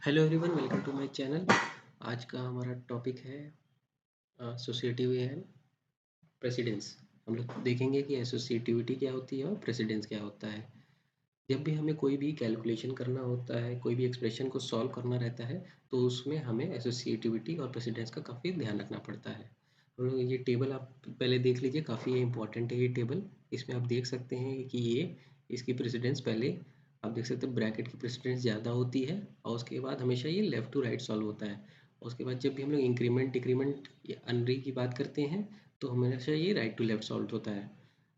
Hello everyone, welcome to my channel. आज का हमारा टॉपिक है एसोसिएटिव एंड प्रेसिडेंस। हम लोग देखेंगे कि एसोसिएटिविटी क्या होती है और प्रेसिडेंस क्या होता है। जब भी हमें कोई भी कैलकुलेशन करना होता है, कोई भी एक्सप्रेशन को सॉल्व करना रहता है, तो उसमें हमें एसोसिएटिविटी और प्रेसिडेंस का काफ़ी ध्यान रखना पड़ता है। हम लोग ये टेबल आप पहले देख लीजिए, काफ़ी इंपॉर्टेंट है ये टेबल। इसमें आप देख सकते हैं कि ये इसकी प्रेसिडेंस पहले आप देख सकते हैं, ब्रैकेट की प्रेसिडेंस ज़्यादा होती है और उसके बाद हमेशा ये लेफ़्ट टू राइट सॉल्व होता है। उसके बाद जब भी हम लोग इंक्रीमेंट डिक्रीमेंट या अनरी की बात करते हैं, तो हमेशा ये राइट टू लेफ्ट सॉल्व होता है।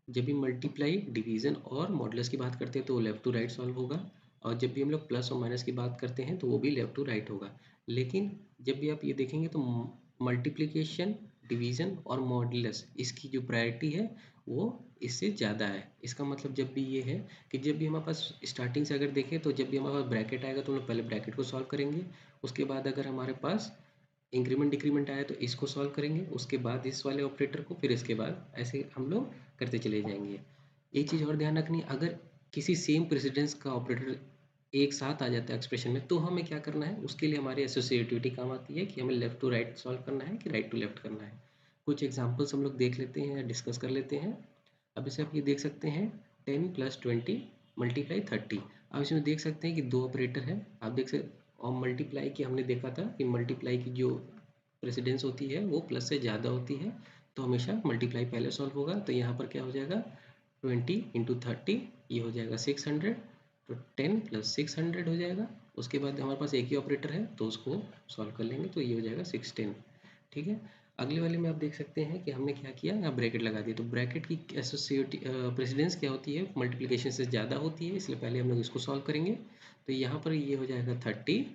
जब भी मल्टीप्लाई डिवीज़न और मॉडुलस की बात करते हैं तो वो लेफ़्ट टू राइट सॉल्व होगा, और जब भी हम लोग प्लस और माइनस की बात करते हैं तो वो भी लेफ़्ट टू राइट होगा। लेकिन जब भी आप ये देखेंगे तो मल्टीप्लिकेशन, डिवीज़न और मॉडुलस, इसकी जो प्रायोरिटी है वो इससे ज़्यादा है। इसका मतलब जब भी ये है कि जब भी हमारे पास स्टार्टिंग से अगर देखें तो जब भी हमारे पास ब्रैकेट आएगा तो हम लोग पहले ब्रैकेट को सॉल्व करेंगे। उसके बाद अगर हमारे पास इंक्रीमेंट डिक्रीमेंट आया तो इसको सॉल्व करेंगे, उसके बाद इस वाले ऑपरेटर को, फिर इसके बाद ऐसे हम लोग करते चले जाएंगे। एक चीज़ और ध्यान रखनी, अगर किसी सेम प्रेसिडेंस का ऑपरेटर एक साथ आ जाता है एक्सप्रेशन में, तो हमें क्या करना है, उसके लिए हमारी एसोसिएटिविटी काम आती है कि हमें लेफ्ट टू राइट सॉल्व करना है कि राइट टू लेफ्ट करना है। कुछ एग्जांपल्स हम लोग देख लेते हैं, डिस्कस कर लेते हैं। अब इसे आप ये देख सकते हैं, 10 + 20 मल्टीप्लाई 30। अब इसमें देख सकते हैं कि दो ऑपरेटर है, आप देख सकते। और मल्टीप्लाई की हमने देखा था कि मल्टीप्लाई की जो प्रेसिडेंस होती है वो प्लस से ज़्यादा होती है, तो हमेशा मल्टीप्लाई पहले सॉल्व होगा। तो यहाँ पर क्या हो जाएगा, 20 × 30, ये हो जाएगा 600। तो 10 + 600 हो जाएगा। उसके बाद हमारे पास एक ही ऑपरेटर है तो उसको सॉल्व कर लेंगे, तो ये हो जाएगा 610। ठीक है। अगले वाले में आप देख सकते हैं कि हमने क्या किया, यहाँ ब्रैकेट लगा दिया। तो ब्रैकेट की प्रेसिडेंस क्या होती है, मल्टीप्लिकेशन से ज़्यादा होती है, इसलिए पहले हम लोग इसको सॉल्व करेंगे। तो यहाँ पर ये हो जाएगा 30,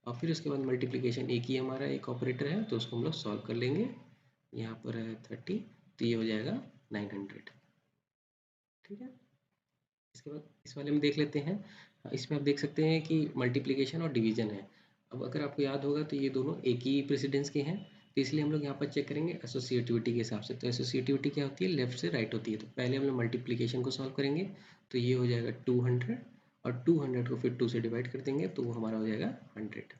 और फिर उसके बाद मल्टीप्लिकेशन एक ही हमारा एक ऑपरेटर है तो उसको हम लोग सॉल्व कर लेंगे। यहाँ पर है 30, तो ये हो जाएगा 900। ठीक है। इसके बाद इस वाले में देख लेते हैं। इसमें आप देख सकते हैं कि मल्टीप्लिकेशन और डिवीजन है। अब अगर आपको याद होगा तो ये दोनों एक ही प्रेसिडेंस के हैं, तो इसलिए हम लोग यहाँ पर चेक करेंगे एसोसिएटिविटी के हिसाब से। तो एसोसिएटिविटी क्या होती है, लेफ्ट से राइट होती है। तो पहले हम लोग मल्टीप्लिकेशन को सॉल्व करेंगे, तो ये हो जाएगा 200, और 200 को फिर 2 से डिवाइड कर देंगे तो वो हमारा हो जाएगा 100।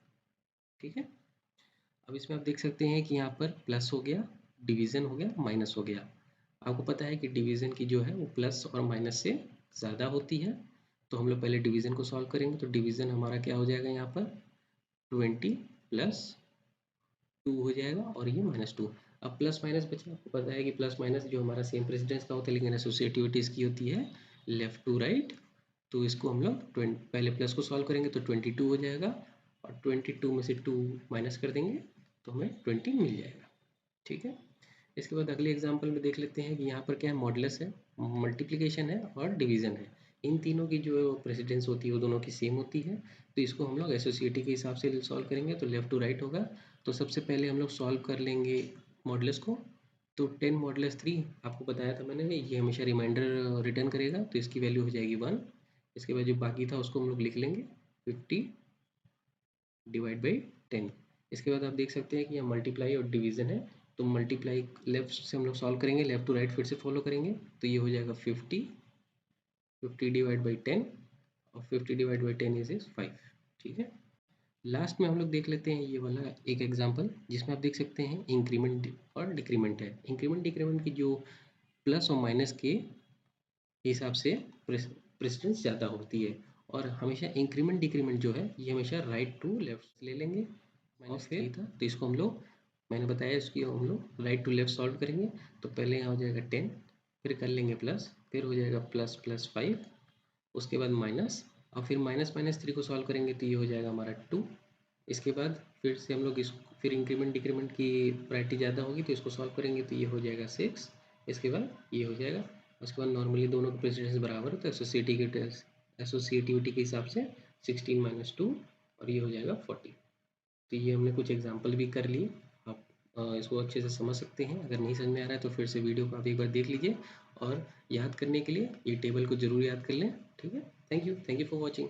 ठीक है। अब इसमें आप देख सकते हैं कि यहाँ पर प्लस हो गया, डिवीज़न हो गया, माइनस हो गया। आपको पता है कि डिवीज़न की जो है वो प्लस और माइनस से ज़्यादा होती है, तो हम लोग पहले डिवीज़न को सॉल्व करेंगे। तो डिवीज़न हमारा क्या हो जाएगा, यहाँ पर 20 + 2 हो जाएगा, और ये -2। अब प्लस माइनस बचा। आपको पता है कि प्लस माइनस जो हमारा सेम प्रेसिडेंस का होता है, लेकिन एसोसिएटिविटी इसकी होती है लेफ्ट टू राइट। तो इसको हम लोग पहले प्लस को सॉल्व करेंगे तो 22 हो जाएगा, और 22 में से 2 माइनस कर देंगे तो हमें 20 मिल जाएगा। ठीक है। इसके बाद अगले एग्जांपल में देख लेते हैं कि यहाँ पर क्या है, मॉडुलस है, मल्टीप्लिकेशन है और डिवीज़न है। इन तीनों की जो प्रेसिडेंस होती है वो दोनों की सेम होती है, तो इसको हम लोग एसोसिएटिव के हिसाब से सॉल्व करेंगे, तो लेफ्ट टू राइट होगा। तो सबसे पहले हम लोग सॉल्व कर लेंगे मॉडुलस को। तो 10 - 3 आपको बताया था मैंने, ये हमेशा रिमाइंडर रिटर्न करेगा, तो इसकी वैल्यू हो जाएगी 1। इसके बाद जो बाकी था उसको हम लोग लिख लेंगे 50/10। इसके बाद आप देख सकते हैं कि यहाँ मल्टीप्लाई और डिवीज़न है, तो मल्टीप्लाई लेफ्ट से हम लोग सॉल्व करेंगे, लेफ्ट टू राइट फिर से फॉलो करेंगे, तो ये हो जाएगा 50/10, और 50/10 इज 5। ठीक है। लास्ट में हम लोग देख लेते हैं ये वाला एक एग्जांपल, जिसमें आप देख सकते हैं इंक्रीमेंट और डिक्रीमेंट है। इंक्रीमेंट डिक्रीमेंट की जो प्लस और माइनस के हिसाब से प्रेसिडेंस ज़्यादा होती है, और हमेशा इंक्रीमेंट डिक्रीमेंट जो है ये हमेशा राइट टू लेफ्ट ले लेंगे। -3 था तो इसको हम लोग, मैंने बताया इसकी हम लोग राइट टू लेफ्ट सॉल्व करेंगे। तो पहले यहाँ हो जाएगा 10, फिर कर लेंगे प्लस, फिर हो जाएगा प्लस प्लस 5, उसके बाद माइनस, और फिर -3 को सॉल्व करेंगे तो ये हो जाएगा हमारा 2। इसके बाद फिर से हम लोग इस, फिर इंक्रीमेंट डिक्रीमेंट की प्रायोरिटी ज़्यादा होगी तो इसको सॉल्व करेंगे तो ये हो जाएगा 6। इसके बाद ये हो जाएगा। उसके बाद नॉर्मली दोनों के प्रेसिडेंस बराबर है, तो एसोसिएटिविटी के हिसाब से 16 - 2, और ये हो जाएगा 40। तो ये हमने कुछ एग्जांपल भी कर लिए। आप इसको अच्छे से समझ सकते हैं। अगर नहीं समझ में आ रहा है तो फिर से वीडियो को आप एक बार देख लीजिए, और याद करने के लिए ये टेबल को ज़रूर याद कर लें। ठीक है। Thank you for watching.